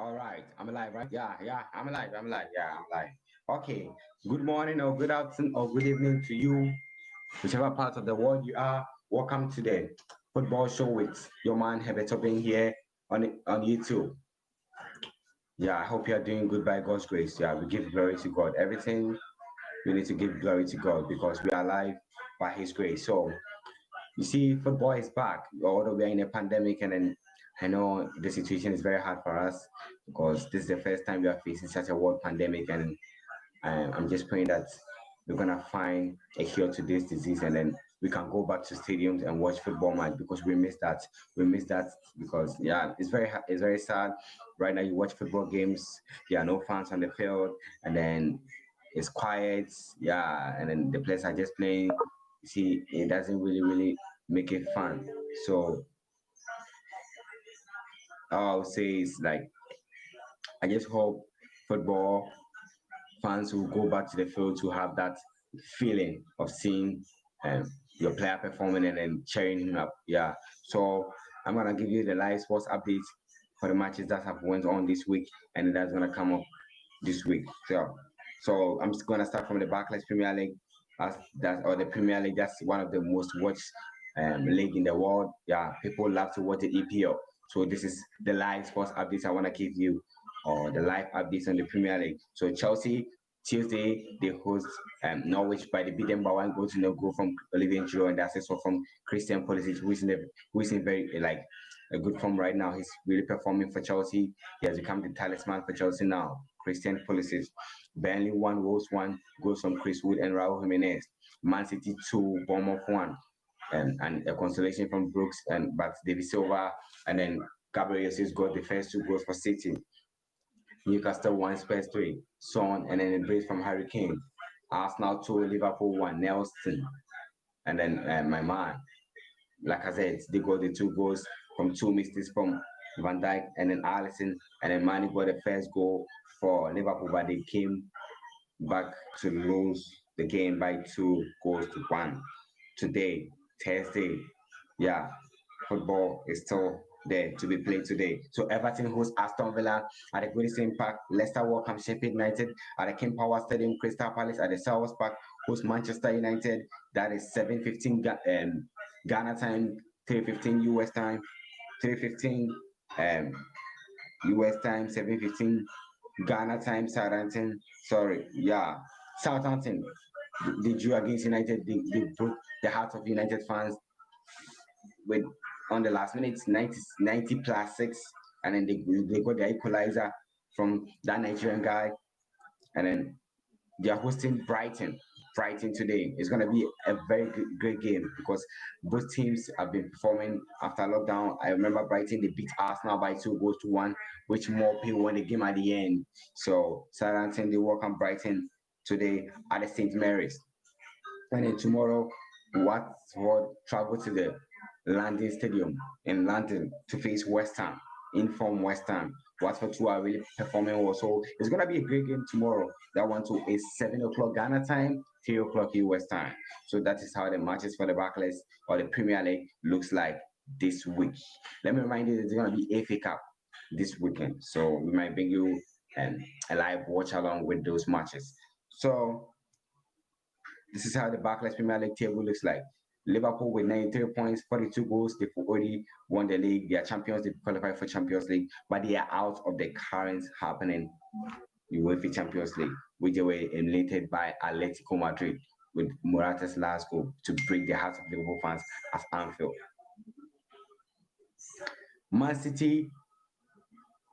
All right, I'm alive, right? Yeah, I'm alive. I'm alive. Yeah, I'm alive. Okay. Good morning or good afternoon or good evening to you, whichever part of the world you are. Welcome to the football show with your man Herbert Tobin here on YouTube. Yeah, I hope you are doing good by God's grace. Yeah, we give glory to God. Everything we need to give glory to God because we are alive by His grace. So you see, football is back. Although we are in a pandemic, and then I know the situation is very hard for us because this is the first time we are facing such a world pandemic, and I'm just praying that we're gonna find a cure to this disease, and then we can go back to stadiums and watch football match because we miss that. We miss that because yeah, it's very sad. Right now, you watch football games, there are no fans on the field, and then it's quiet. Yeah, and then the players are just playing. You see, it doesn't really make it fun. So all I would say is like I just hope football fans will go back to the field to have that feeling of seeing um, your player performing and then cheering him up. Yeah. So I'm gonna give you the live sports updates for the matches that have went on this week, and that's gonna come up this week. So I'm just gonna start from the Barclays Premier League. That's or the Premier League. That's one of the most watched league in the world. Yeah, people love to watch the EPL. So this is the live sports updates I wanna give you, or the live updates on the Premier League. So Chelsea Tuesday they host Norwich by the beat them by one goal to no goal from Olivier Giroud and the assist from Christian Pulisic, who is in very like a good form right now. He's really performing for Chelsea. He has become the talisman for Chelsea now. Christian Pulisic. Burnley 1, Wolves 1, goals from Chris Wood and Raul Jimenez. Man City 2, Bournemouth 1. And a consolation from Brooks and but David Silva and then Gabriel Jesus got the first two goals for City. Newcastle 1, Spurs 3. Son and then a brace from Harry Kane. Arsenal 2, Liverpool 1, Nelson. And then my man, like I said, they got the two goals from two mistakes from Van Dijk and then Allison. And then Mane got the first goal for Liverpool, but they came back to lose the game by 2 goals to 1. Today, Thursday, yeah, football is still there to be played today. So Everton hosts Aston Villa at the Goodison Park. Leicester welcome Sheffield United at the King Power Stadium. Crystal Palace at the Selhurst Park hosts Manchester United. That is 7:15 Ghana time, 3:15 US time, 3:15 um, US time, 7:15 Ghana time, Southampton. Sorry, yeah, Southampton. They drew against United. They broke the heart of United fans with on the last minute 90 plus 6, and then they got the equalizer from that Nigerian guy, and then they are hosting Brighton today. It's going to be a very great game because both teams have been performing after lockdown. I remember Brighton, they beat Arsenal by 2 goals to 1, which more people won the game at the end. So Southampton, they welcome Brighton today at the St. Mary's. And then tomorrow, Watford travel to the London Stadium in London to face West Ham, inform West Ham. Watford 2 are really performing well. So it's going to be a great game tomorrow. That one too is 7 o'clock Ghana time, 3 o'clock US time. So that is how the matches for the Barclays or the Premier League looks like this week. Let me remind you that there's going to be FA Cup this weekend. So we might bring you a live watch along with those matches. So this is how the Barclays Premier League table looks like. Liverpool with 93 points, 42 goals. They've already won the league. They are champions. They qualify for Champions League, but they are out of the current happening UEFA Champions League, which they were eliminated by Atletico Madrid with Morata's last goal to break the hearts of Liverpool fans at Anfield. Man City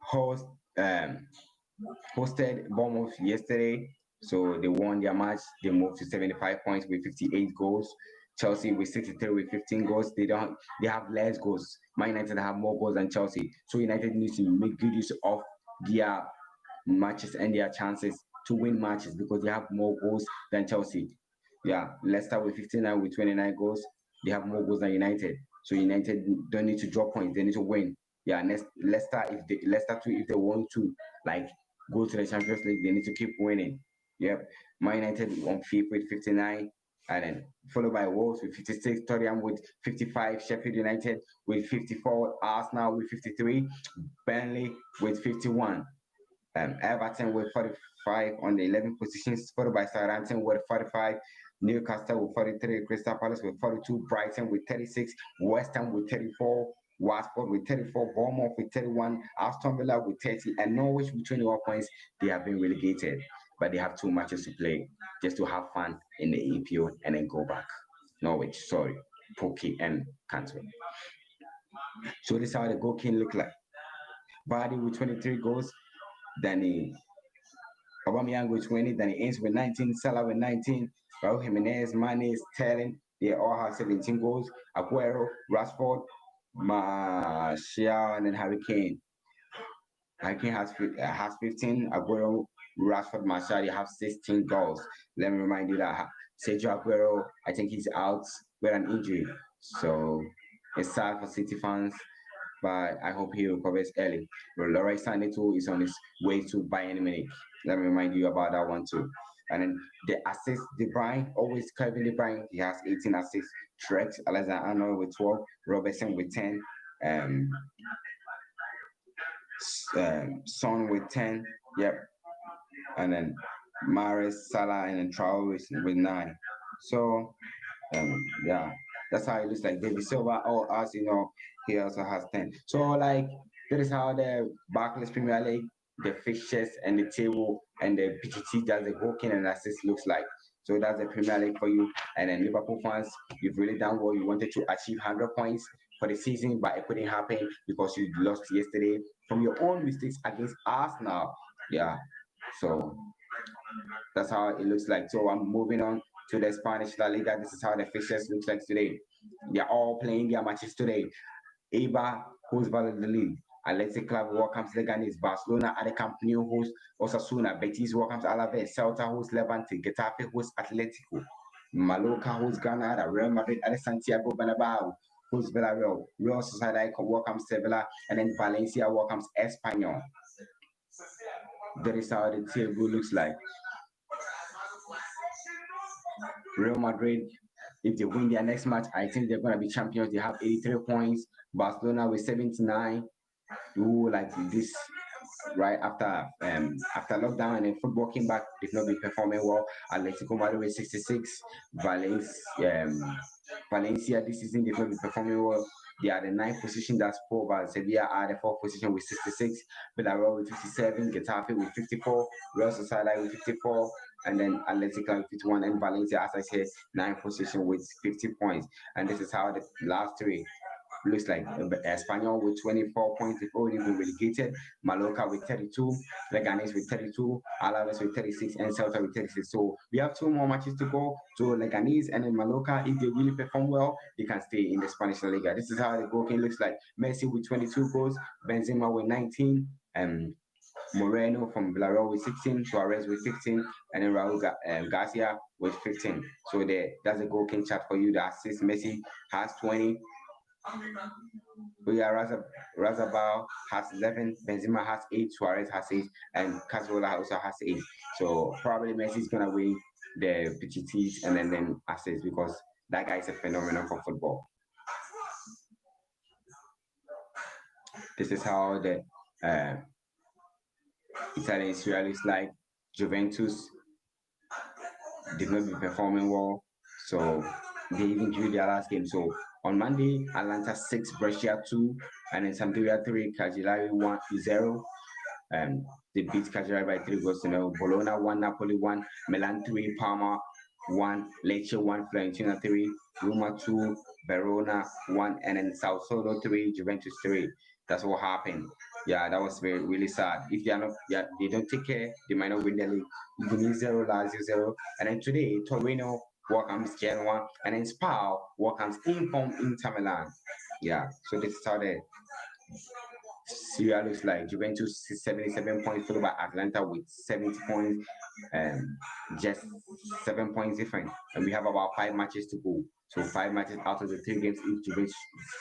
host, um, hosted Bournemouth yesterday. So they won their match. They moved to 75 points with 58 goals. Chelsea with 63 with 15 goals. They have less goals. Man United have more goals than Chelsea. So United needs to make good use of their matches and their chances to win matches because they have more goals than Chelsea. Yeah, Leicester with 59 with 29 goals. They have more goals than United. So United don't need to drop points. They need to win. Yeah, Leicester too, if they want to like go to the Champions League, they need to keep winning. Yep. Man United on fifth with 59. and then followed by Wolves with 56, Tottenham with 55, Sheffield United with 54, Arsenal with 53, Burnley with 51, Everton with 45 on the 11 positions, followed by Southampton with 45, Newcastle with 43, Crystal Palace with 42, Brighton with 36, West Ham with 34, Watford with 34, Bournemouth with 31, Aston Villa with 30, and Norwich with 21 points. They have been relegated, but they have 2 matches to play just to have fun in the EPO and then go back. Norwich, sorry, Pookie and Cantwell. So this is how the goal can look like. Vardy with 23 goals, Danny Aubameyang with 20, Danny Ainge with 19, Salah with 19, Raul Jimenez, Mane, Sterling, they all have 17 goals. Aguero, Rashford, Martial, and then Harry Kane. Harry Kane has 15. Aguero, Rashford, Martial, they have 16 goals. Let me remind you that Sergio Aguero, I think he's out with an injury. So it's sad for City fans, but I hope he recovers early. Leroy Sané too is on his way to Bayern Munich. Let me remind you about that one too. And then the assists, De Bruyne, always Kevin De Bruyne, he has 18 assists. Trent Alexander-Arnold with 12, Robertson with 10, Son with 10, yep. And then Mahrez, Salah, and then Traore with 9. So, yeah, that's how it looks like. David Silva, as you know, he also has 10. So, like, that is how the Barclays Premier League, the fixtures and the table and the PGT, that's the goalkeeping and assist looks like. So that's the Premier League for you. And then Liverpool fans, you've really done well. You wanted to achieve 100 points for the season, but it couldn't happen because you lost yesterday from your own mistakes against Arsenal. Yeah. So that's how it looks like. So I'm moving on to the Spanish La Liga. This is how the fixtures looks like today. They're all playing their matches today. Eibar hosts Valladolid. Athletic Club welcomes Leganes. Barcelona at the Camp Nou hosts Osasuna. Betis welcomes Alaves. Celta hosts Levante. Getafe hosts Atletico. Mallorca hosts Granada. Real Madrid at the Santiago Bernabeu hosts Villarreal. Real Sociedad welcomes Sevilla. And then Valencia welcomes Espanyol. That is how the table looks like. Real Madrid, if they win their next match, I think they're going to be champions. They have 83 points. Barcelona with 79. Who like this right after lockdown and then football came back, they've not been performing well. Atletico Madrid with 66. Valencia this season they've not been performing well. They are the 9th position, that's 4, but Sevilla are the 4th position with 66. Villarreal with 57, Getafe with 54, Real Sociedad with 54, and then Atletico with 51, and Valencia, as I said, 9th position with 50 points. And this is how the last 3 looks like. Espanyol with 24 points, they've already been relegated. Mallorca with 32, Leganes with 32, Alaves with 36, and Celta with 36. So we have 2 more matches to go. So Leganes and then Mallorca, if they really perform well, they can stay in the Spanish La Liga. This is how the goalkeeping looks like. Messi with 22 goals, Benzema with 19, Moreno from Villarreal with 16, Suarez with 15, and then Raul Garcia with 15. So that's a goalkeeping chart for you. The assist, Messi has 20. Razabal has 11, Benzema has 8, Suarez has 8, and Cazorla also has 8. So probably Messi is gonna win the PGTs and then assists because that guy is a phenomenon for football. This is how the Italian Serie is like. Juventus, they've not been performing well, so they even drew their last game. So on Monday, Atlanta 6, Brescia 2, and then Sampdoria 3, Cagliari 1-0. They beat Cagliari by 3 goals to 0. Bologna 1, Napoli 1, Milan 3, Parma 1, Lecce 1, Fiorentina 3, Roma 2, Verona 1, and then Sassuolo 3, Juventus 3. That's what happened. Yeah, that was really sad. If they are not, they don't take care, they might not win the league. Udinese 0, Lazio 0, and then today Torino welcomes Genoa, and then Spal welcomes Inter Milan. Yeah, so this is how the Syria looks like. Juventus 77 points, followed by Atlanta with 70 points, and just 7 points different. And we have about 5 matches to go. So 5 matches out of the 3 games, if Juventus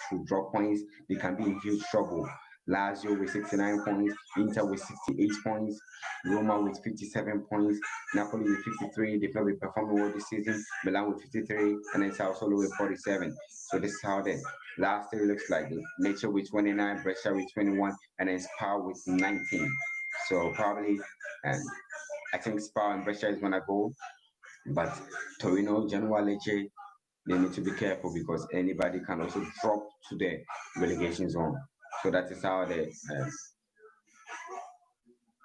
should drop points, they can be in huge trouble. Lazio with 69 points, Inter with 68 points, Roma with 57 points, Napoli with 53. They've not been performing well this season. Milan with 53, and then Sassuolo with 47. So this is how the last three looks like. Lecce with 29, Brescia with 21, and then Spal with 19. So probably, and I think Spal and Brescia is gonna go, but Torino, Genoa, Lecce, they need to be careful because anybody can also drop to the relegation zone. So that is how the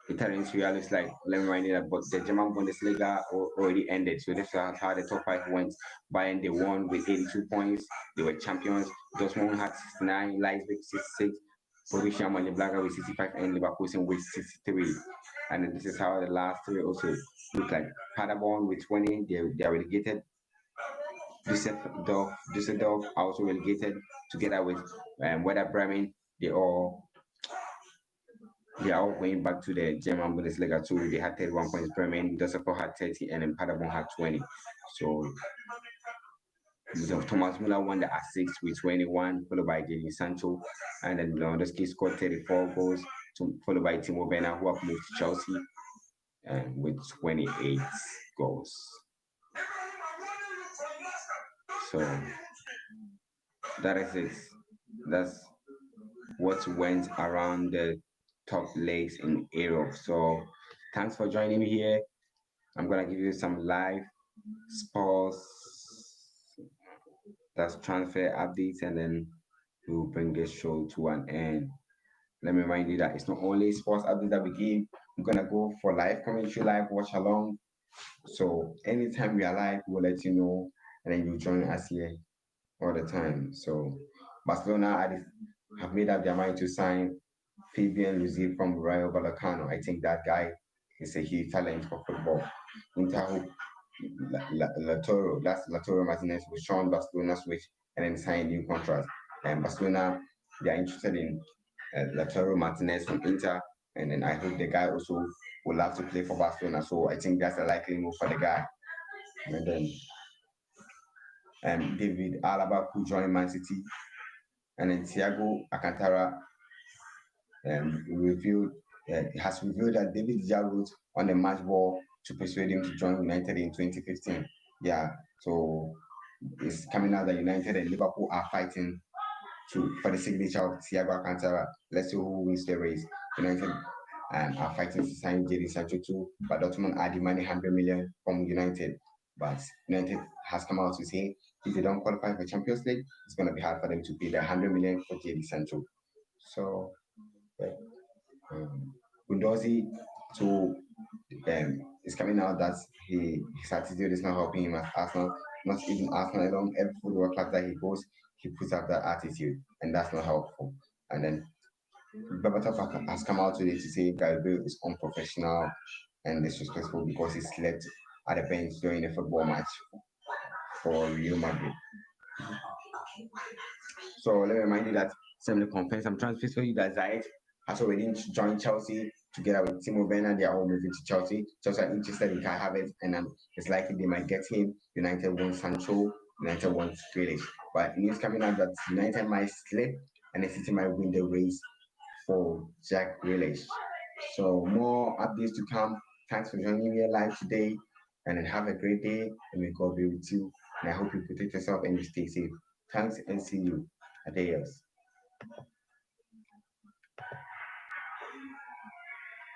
Italian Serie A looks like. Let me remind you that, but the German Bundesliga already ended. So this is how the top five went. Bayern, they won with 82 points. They were champions. Dortmund had 69, Leipzig 66, Borussia Mönchengladbach with 65, and Leverkusen with 63. And then this is how the last three also look like. Paderborn with 20, they are relegated. Düsseldorf also relegated together with Werder Bremen. They are all going back to the German Bundesliga too. They had 31 points. Bremen, Düsseldorf had 30, and then Paderborn had 20. So Thomas Müller won the assist with 21, followed by Jadon Sancho, and then Lewandowski scored 34 goals, followed by Timo Werner, who have moved to Chelsea, with 28 goals. So that is it. That's what went around the top leagues in Europe. So thanks for joining me here. I'm gonna give you some live sports, that's transfer updates, and then we'll bring this show to an end. Let me remind you that it's not only sports updates that we give. I'm gonna go for live commentary, live watch along. So anytime we are live, we'll let you know, and then you join us here all the time. So Barcelona have made up their mind to sign Fabian Luiz from Rayo Vallecano. I think that guy is a huge talent for football. Inter Lautaro, that's Lautaro Martinez with Sean Barcelona switch and then sign a new contract. And Barcelona, they are interested in Lautaro Martinez from Inter, and then I hope the guy also will love to play for Barcelona. So I think that's a likely move for the guy. And then David Alaba could join Man City, and then Thiago Alcantara has revealed that David Jawood on the match ball to persuade him to join United in 2015. Yeah, so it's coming out that United and Liverpool are fighting for the signature of Thiago Alcantara. Let's see who wins the race. United are fighting to sign Jadon Sancho too, but Dortmund are demanding 100 million from United. But United has come out to say if they don't qualify for Champions League, it's going to be hard for them to pay the 100 million for Jadon Sancho. So, Guendouzi to it's coming out that his attitude is not helping him at Arsenal. Not even Arsenal alone. Every football club that he goes, he puts up that attitude, and that's not helpful. And then Berbatov has come out today to say Gabriel is unprofessional and disrespectful because he slept at the bench during a football match for Real Madrid. So let me remind you that some of the confirmed some transfers for you that Zayed has already joined Chelsea together with Timo Werner. They are all moving to Chelsea. Chelsea are interested in Kai Havertz, and it's likely they might get him. United wants Sancho. United wants Grealish. But news coming out that United might slip and the City might win the race for Jack Grealish. So more updates to come. Thanks for joining me live today, and then have a great day, and may God be with you. And I hope you protect yourself and you stay safe. Thanks, and see you. Adios.